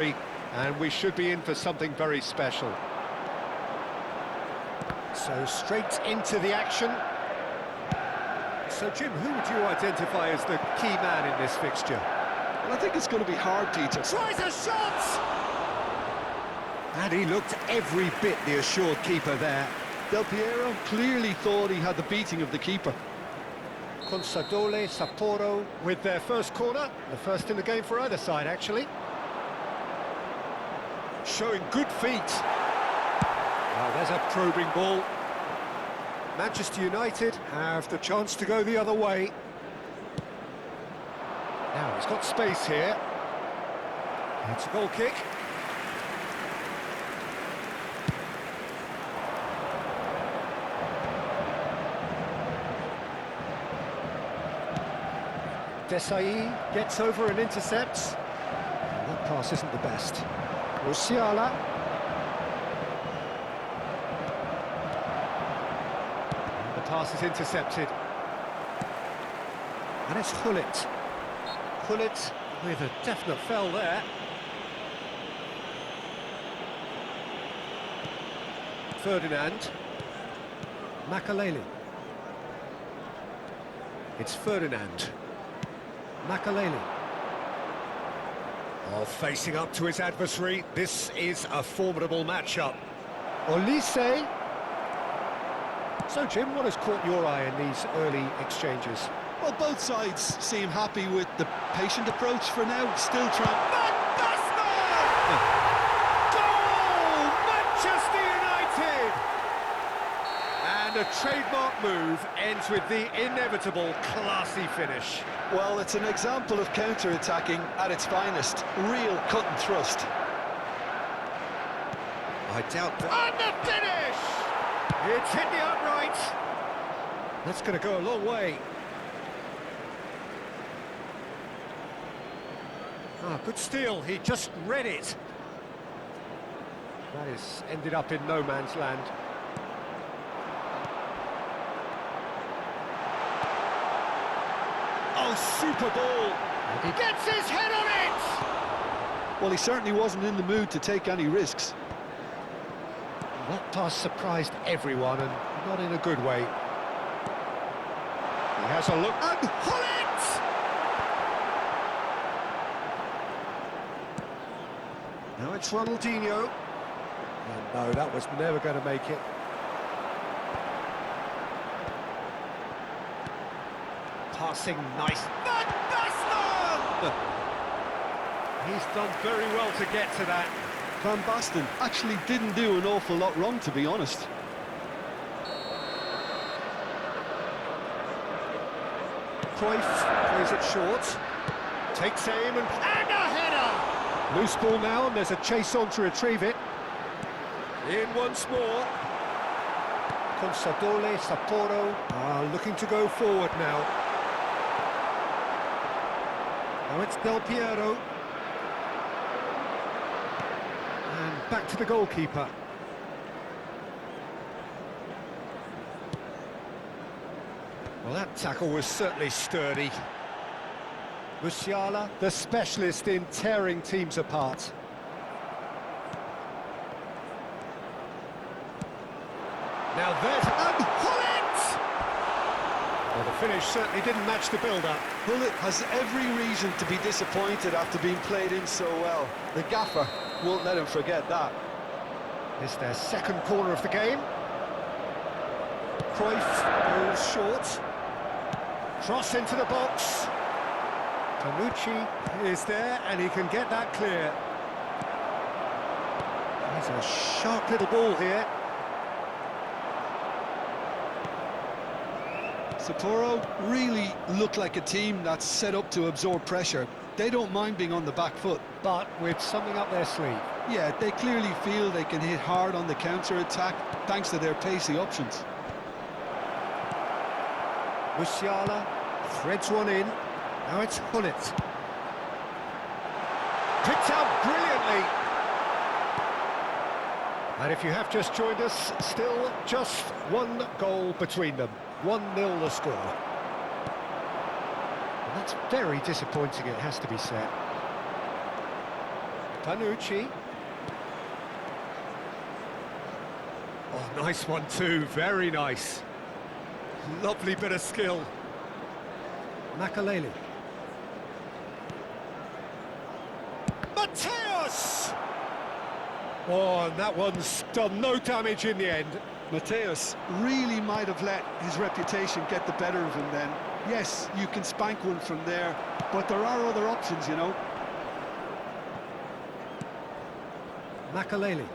And we should be in for something very special. So straight into the action. So Jim, who would you identify as the key man in this fixture? Well, I think it's going to be hard, Peter. Tries a shot! And he looked every bit the assured keeper there. Del Piero clearly thought he had the beating of the keeper. Consadole, Sapporo with their first corner. The first in the game for either side, actually. Showing good feet. Oh, there's a probing ball. Manchester United have the chance to go the other way. Now, he's got space here. It's a goal kick. Desai gets over and intercepts. And that pass isn't the best. Musiala. And the pass is intercepted. And it's Gullit. Gullit with a definite fell there. Ferdinand. Makaleli. It's Ferdinand. Makaleli. Oh, facing up to his adversary. This is a formidable matchup. Olise. So, Jim, what has caught your eye in these early exchanges? Well, both sides seem happy with the patient approach for now. Still trying... Goal! Manchester United! And a trademark move ends with the inevitable classy finish. Well, it's an example of counter-attacking at its finest. Real cut and thrust. I doubt that... And the finish! It's hit the upright. That's going to go a long way. Ah, good steal. He just read it. That is ended up in no man's land. Oh, super ball! And he gets his head on it! Well, he certainly wasn't in the mood to take any risks. That pass surprised everyone, and not in a good way. He has a look, and Gullit! Now it's Ronaldinho. And no, that was never going to make it. Passing nice. Van Basten! He's done very well to get to that. Van Basten actually didn't do an awful lot wrong, to be honest. Cruyff plays it short. Takes aim and a header! Loose ball now, and there's a chase on to retrieve it. In once more. Consadole, Sapporo are looking to go forward now. Now it's Del Piero. And back to the goalkeeper. Well, that tackle was certainly sturdy. Musiala, the specialist in tearing teams apart. Now there's... And Gullit! Well, the finish certainly didn't match the build-up. Gullit has every reason to be disappointed after being played in so well. The gaffer won't let him forget that. It's their second corner of the game. Cruyff goes short. Cross into the box. Panucci is there, and he can get that clear. There's a sharp little ball here. Sapporo really look like a team that's set up to absorb pressure. They don't mind being on the back foot. But with something up their sleeve. Yeah, they clearly feel they can hit hard on the counter-attack thanks to their pacey options. Musiala threads one in. Now it's Gullit. Picked out brilliantly. And if you have just joined us, still just one goal between them. 1-0 the score. And that's very disappointing, it has to be said. Panucci. Oh, nice one too, very nice. Lovely bit of skill. Makaleli. Mateus! Oh, and that one's done no damage in the end. Mateus really might have let his reputation get the better of him then. Yes, you can spank one from there, but there are other options, you know. Makaleli.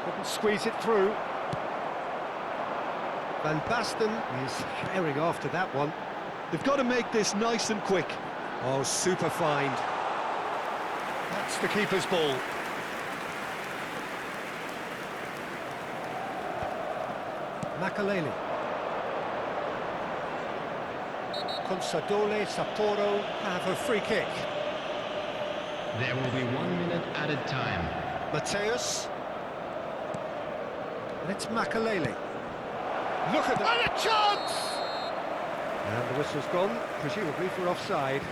Couldn't squeeze it through. Van Basten is herring after that one. They've got to make this nice and quick. Oh, super find. That's the keeper's ball. Makaleli. Consadole Sapporo have a free kick. There will be 1 minute added time. Mateus. And it's Makaleli. Look at that! And a chance! And the whistle's gone, presumably for offside.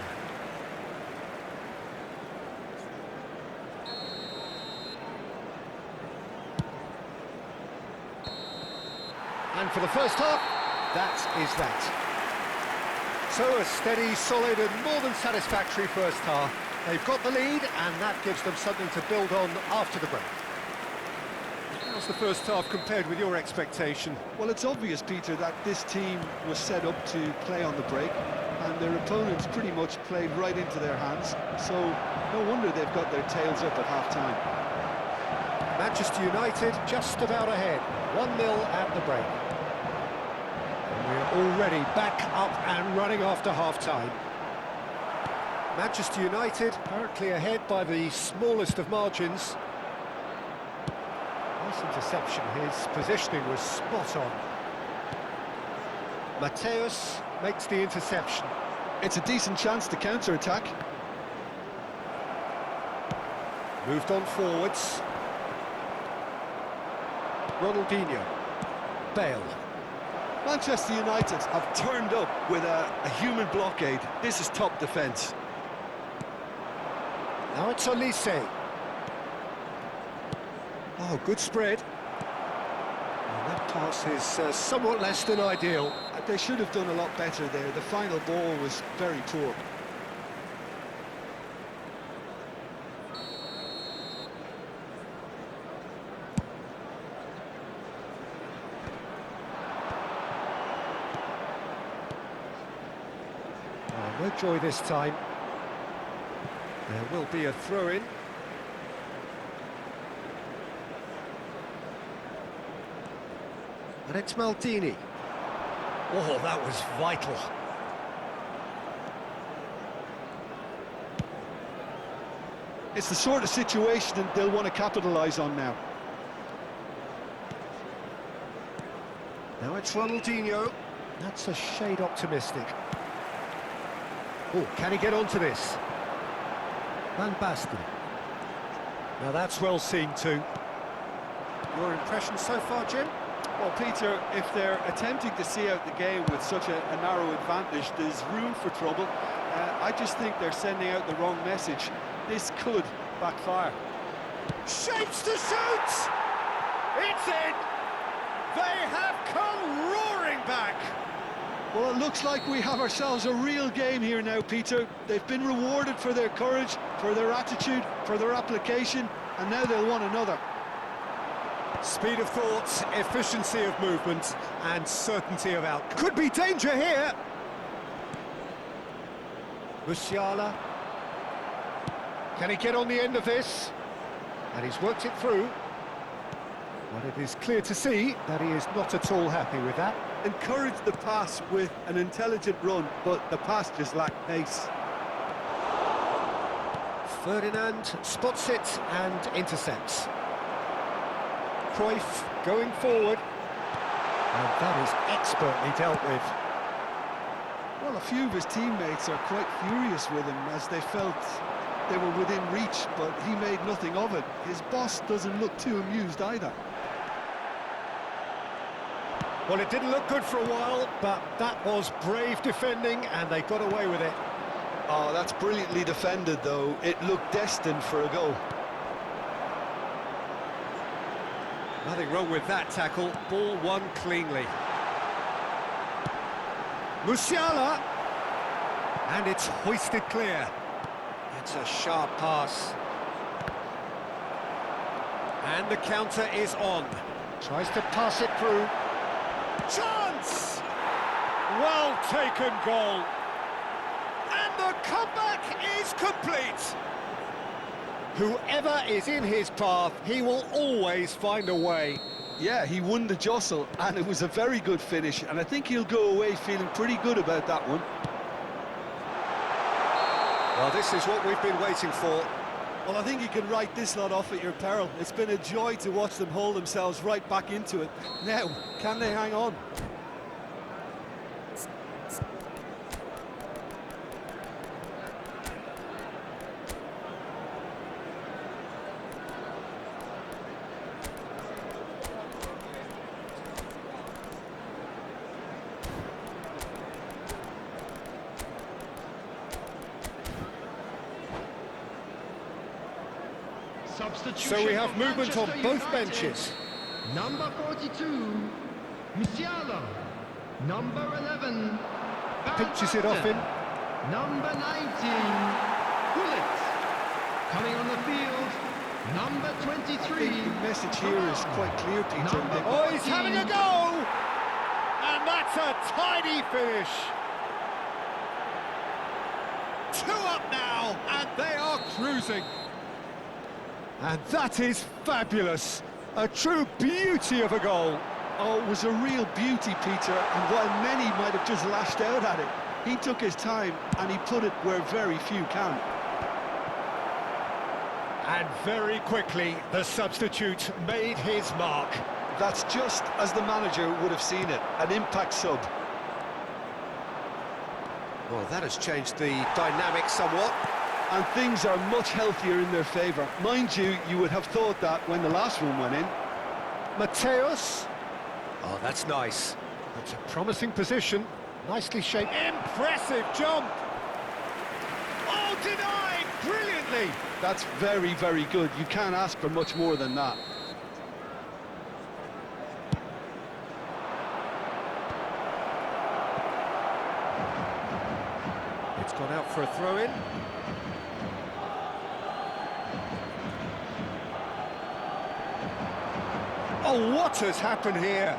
And for the first half, that is that. So a steady, solid and more than satisfactory first half. They've got the lead and that gives them something to build on after the break. How's the first half compared with your expectation? Well, it's obvious, Peter, that this team was set up to play on the break and their opponents pretty much played right into their hands, so no wonder they've got their tails up at half-time. Manchester United just about ahead, 1-0 at the break. And we're already back up and running after half-time. Manchester United currently ahead by the smallest of margins. Nice interception, his positioning was spot on. Mateus makes the interception. It's a decent chance to counter-attack. Moved on forwards. Ronaldinho. Bale. Manchester United have turned up with a human blockade. This is top defence. Now it's Olise. Oh, good spread. And that pass is somewhat less than ideal. They should have done a lot better there. The final ball was very poor. Oh, no joy this time. There will be a throw-in. And it's Maldini. Oh, that was vital. It's the sort of situation that they'll want to capitalise on now. Now it's Ronaldinho. That's a shade optimistic. Oh, can he get onto this? Van Basten. Now that's well seen too. Your impression so far, Jim? Well, Peter, if they're attempting to see out the game with such a narrow advantage, there's room for trouble. I just think they're sending out the wrong message. This could backfire. Shapes to shoot! It's in! They have come roaring back! Well, it looks like we have ourselves a real game here now, Peter. They've been rewarded for their courage, for their attitude, for their application, and now they'll want another. Speed of thought, efficiency of movement, and certainty of outcome. Could be danger here! Musiala. Can he get on the end of this? And he's worked it through. But it is clear to see that he is not at all happy with that. Encourage the pass with an intelligent run, but the pass just lacked pace. Ferdinand spots it and intercepts. Cruyff going forward. And that is expertly dealt with. Well, a few of his teammates are quite furious with him as they felt they were within reach, but he made nothing of it. His boss doesn't look too amused either. Well, it didn't look good for a while, but that was brave defending and they got away with it. Oh, that's brilliantly defended, though. It looked destined for a goal. Nothing wrong with that tackle. Ball won cleanly. Musiala. And it's hoisted clear. It's a sharp pass. And the counter is on. Tries to pass it through. Chance! Well taken goal. And the comeback is complete. Whoever is in his path, he will always find a way. Yeah, he won the jostle, and it was a very good finish, and I think he'll go away feeling pretty good about that one. Well, this is what we've been waiting for. Well, I think you can write this lot off at your peril. It's been a joy to watch them hold themselves right back into it. Now, can they hang on? Substitution So we have for movement on Manchester both United. benches. Number 42, Musiala. Number 11, Pinches it off him. Number 19, Gullit. Coming on the field, number I 23. think the message here is quite clear, Peter. Number Oh, he's having a go! And that's a tidy finish. 2 up now, and they are cruising. And that is fabulous. A true beauty of a goal. Oh, it was a real beauty, Peter, and while many might have just lashed out at it, he took his time and he put it where very few can. And very quickly, the substitute made his mark. That's just as the manager would have seen it, an impact sub. Well, that has changed the dynamic somewhat. And things are much healthier in their favour. Mind you, you would have thought that when the last one went in. Mateus. Oh, that's nice. That's a promising position. Nicely shaped. Impressive jump. Oh, denied brilliantly. That's very, very good. You can't ask for much more than that. It's gone out for a throw-in. Oh, what has happened here?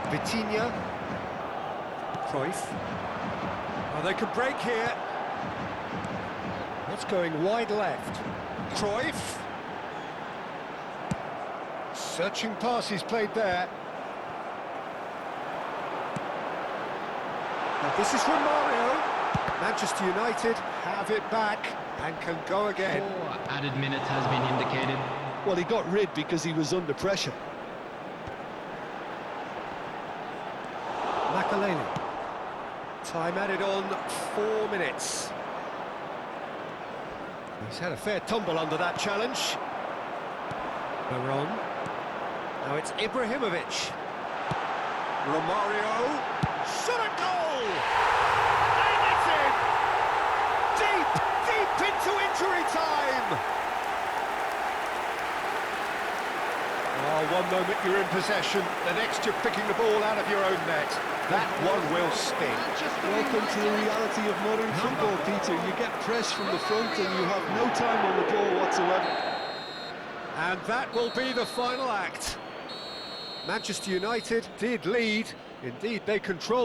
Vitinha. Cruyff. Oh, they could break here. That's going wide left. Cruyff. Searching pass he's played there. Now this is Romario. Manchester United have it back and can go again. 4 added minutes has been indicated. Well, he got rid because he was under pressure. Makaleli. Time added on 4 minutes. He's had a fair tumble under that challenge. Baron. Now it's Ibrahimovic. Romario. Shot a goal! And it's in! Deep, deep into injury time! Oh, one moment you're in possession, the next you're picking the ball out of your own net. That one will sting. Welcome to the reality of modern football, Peter. You get pressed from the front and you have no time on the ball whatsoever. And that will be the final act. Manchester United did lead. Indeed, they controlled.